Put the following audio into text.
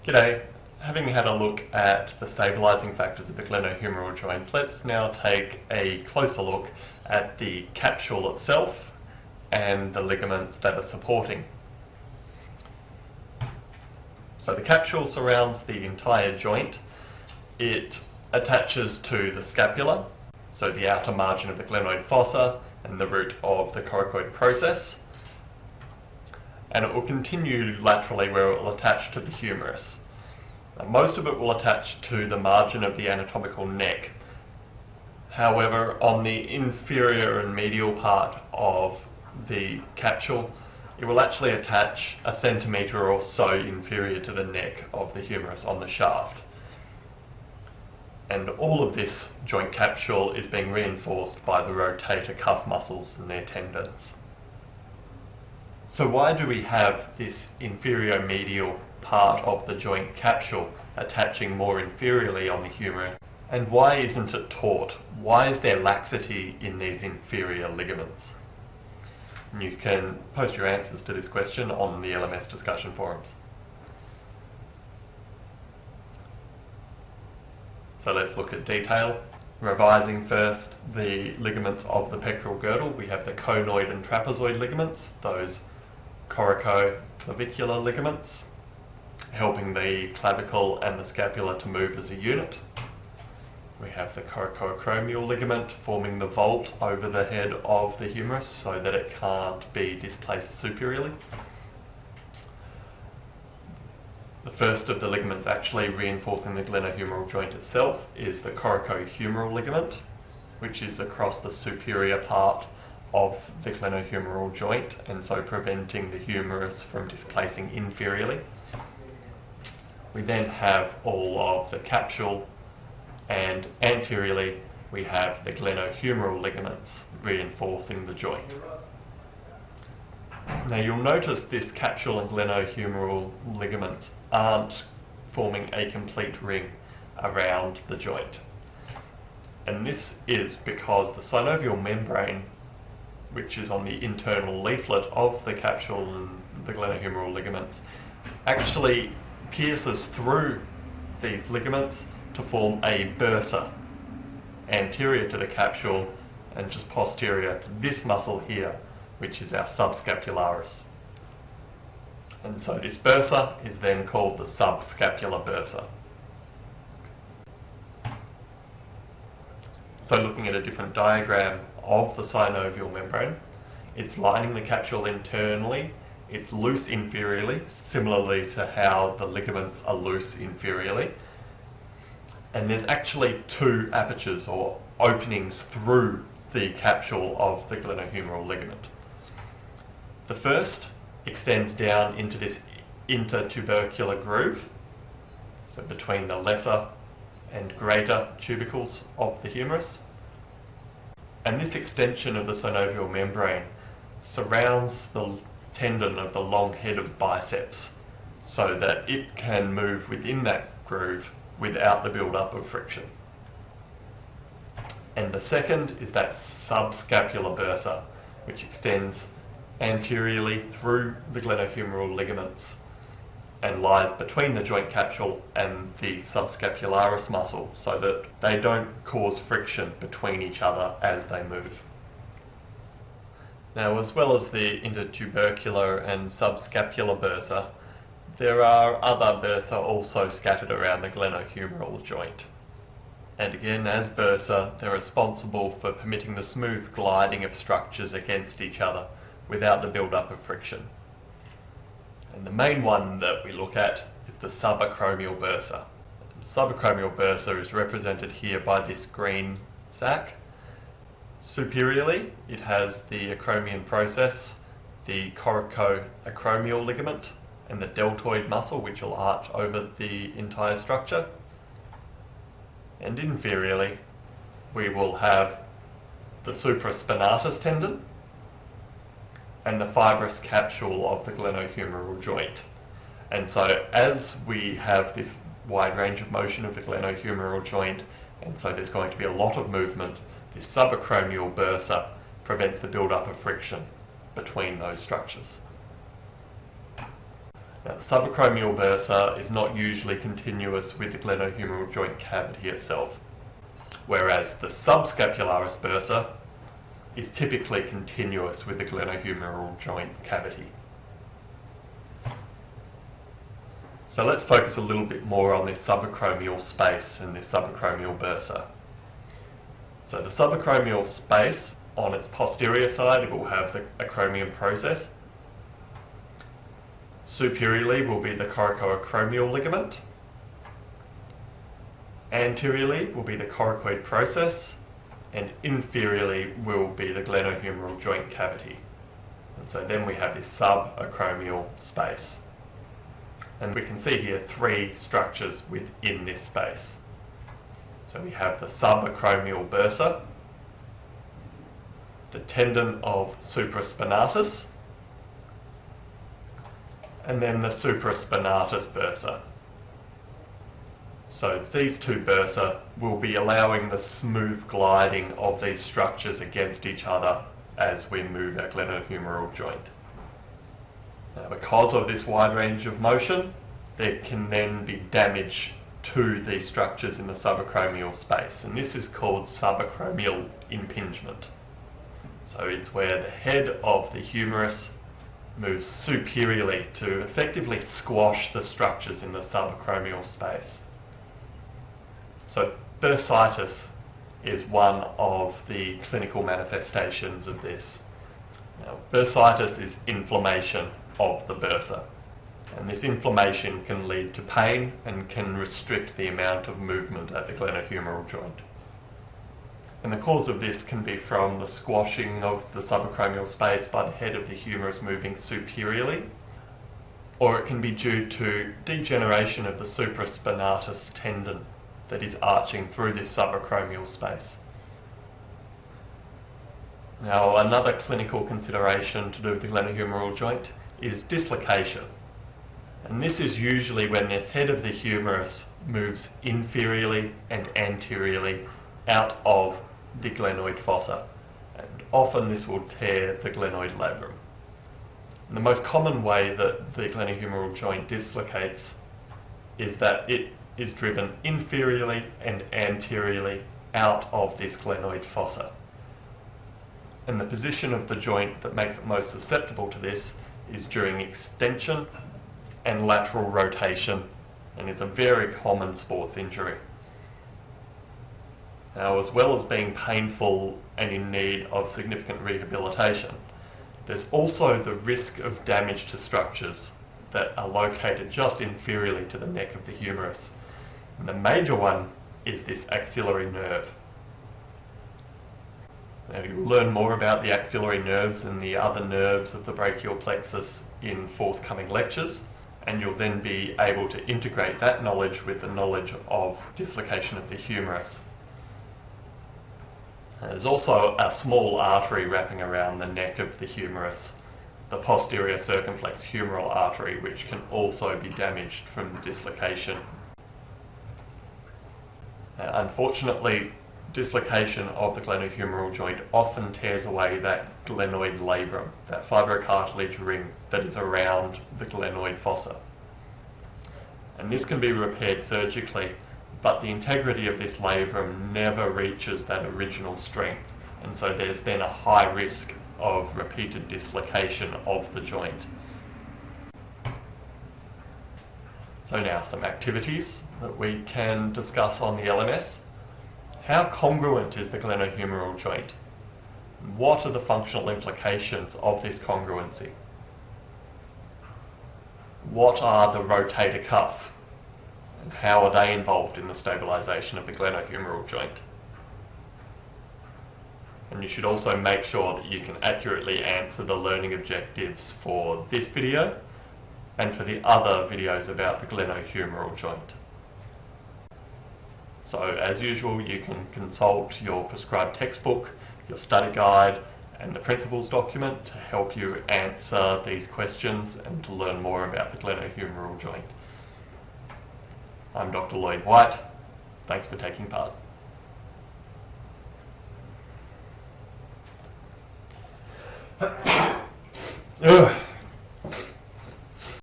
G'day. Having had a look at the stabilising factors of the glenohumeral joint, let's now take a closer look at the capsule itself and the ligaments that are supporting. So the capsule surrounds the entire joint. It attaches to the scapula, so the outer margin of the glenoid fossa and the root of the coracoid process, and it will continue laterally where it will attach to the humerus. Now, most of it will attach to the margin of the anatomical neck. However, on the inferior and medial part of the capsule, it will actually attach a centimetre or so inferior to the neck of the humerus on the shaft. And all of this joint capsule is being reinforced by the rotator cuff muscles and their tendons. So why do we have this inferior medial part of the joint capsule attaching more inferiorly on the humerus? And why isn't it taut? Why is there laxity in these inferior ligaments? And you can post your answers to this question on the LMS discussion forums. So let's look at detail. Revising first the ligaments of the pectoral girdle, we have the conoid and trapezoid ligaments, those coracoclavicular ligaments, helping the clavicle and the scapula to move as a unit. We have the coracoacromial ligament forming the vault over the head of the humerus so that it can't be displaced superiorly. The first of the ligaments actually reinforcing the glenohumeral joint itself is the coracohumeral ligament, which is across the superior part of the glenohumeral joint and so preventing the humerus from displacing inferiorly. We then have all of the capsule, and anteriorly we have the glenohumeral ligaments reinforcing the joint. Now you'll notice this capsule and glenohumeral ligaments aren't forming a complete ring around the joint. And this is because the synovial membrane, which is on the internal leaflet of the capsule and the glenohumeral ligaments, actually pierces through these ligaments to form a bursa anterior to the capsule and just posterior to this muscle here, which is our subscapularis. And so this bursa is then called the subscapular bursa. So looking at a different diagram of the synovial membrane, it's lining the capsule internally, it's loose inferiorly, similarly to how the ligaments are loose inferiorly. And there's actually two apertures or openings through the capsule of the glenohumeral ligament. The first extends down into this intertubercular groove, so between the lesser and greater tubercles of the humerus. And this extension of the synovial membrane surrounds the tendon of the long head of biceps so that it can move within that groove without the build-up of friction. And the second is that subscapular bursa, which extends anteriorly through the glenohumeral ligaments and lies between the joint capsule and the subscapularis muscle so that they don't cause friction between each other as they move. Now, as well as the intertubercular and subscapular bursa, there are other bursa also scattered around the glenohumeral joint. And again, as bursa, they're responsible for permitting the smooth gliding of structures against each other without the build-up of friction. And the main one that we look at is the subacromial bursa. The subacromial bursa is represented here by this green sac. Superiorly, it has the acromion process, the coracoacromial ligament, and the deltoid muscle, which will arch over the entire structure. And inferiorly, we will have the supraspinatus tendon and the fibrous capsule of the glenohumeral joint. And so as we have this wide range of motion of the glenohumeral joint, and so there's going to be a lot of movement, this subacromial bursa prevents the build-up of friction between those structures. Now, the subacromial bursa is not usually continuous with the glenohumeral joint cavity itself, whereas the subscapularis bursa is typically continuous with the glenohumeral joint cavity. So let's focus a little bit more on this subacromial space and this subacromial bursa. So the subacromial space, on its posterior side, it will have the acromion process. Superiorly will be the coracoacromial ligament. Anteriorly will be the coracoid process, and inferiorly will be the glenohumeral joint cavity. And so then we have this subacromial space. And we can see here three structures within this space. So we have the subacromial bursa, the tendon of supraspinatus, and then the supraspinatus bursa. So these two bursa will be allowing the smooth gliding of these structures against each other as we move our glenohumeral joint. Now, because of this wide range of motion, there can then be damage to these structures in the subacromial space, and this is called subacromial impingement. So it's where the head of the humerus moves superiorly to effectively squash the structures in the subacromial space. So bursitis is one of the clinical manifestations of this. Now, bursitis is inflammation of the bursa, and this inflammation can lead to pain and can restrict the amount of movement at the glenohumeral joint. And the cause of this can be from the squashing of the subacromial space by the head of the humerus moving superiorly, or it can be due to degeneration of the supraspinatus tendon that is arching through this subacromial space. Now, another clinical consideration to do with the glenohumeral joint is dislocation. And this is usually when the head of the humerus moves inferiorly and anteriorly out of the glenoid fossa. And often this will tear the glenoid labrum. And the most common way that the glenohumeral joint dislocates is that it is driven inferiorly and anteriorly out of this glenoid fossa. And the position of the joint that makes it most susceptible to this is during extension and lateral rotation, and it's a very common sports injury. Now, as well as being painful and in need of significant rehabilitation, there's also the risk of damage to structures that are located just inferiorly to the neck of the humerus. And the major one is this axillary nerve. Now, you'll learn more about the axillary nerves and the other nerves of the brachial plexus in forthcoming lectures, and you'll then be able to integrate that knowledge with the knowledge of dislocation of the humerus. There's also a small artery wrapping around the neck of the humerus, the posterior circumflex humeral artery, which can also be damaged from the dislocation. Unfortunately, dislocation of the glenohumeral joint often tears away that glenoid labrum, that fibrocartilage ring that is around the glenoid fossa. And this can be repaired surgically, but the integrity of this labrum never reaches that original strength, and so there's then a high risk of repeated dislocation of the joint. So now some activities that we can discuss on the LMS. How congruent is the glenohumeral joint? What are the functional implications of this congruency? What are the rotator cuff? And how are they involved in the stabilization of the glenohumeral joint? And you should also make sure that you can accurately answer the learning objectives for this video and for the other videos about the glenohumeral joint. So as usual, you can consult your prescribed textbook, your study guide and the principles document to help you answer these questions and to learn more about the glenohumeral joint. I'm Dr. Lloyd White. Thanks for taking part. Ugh.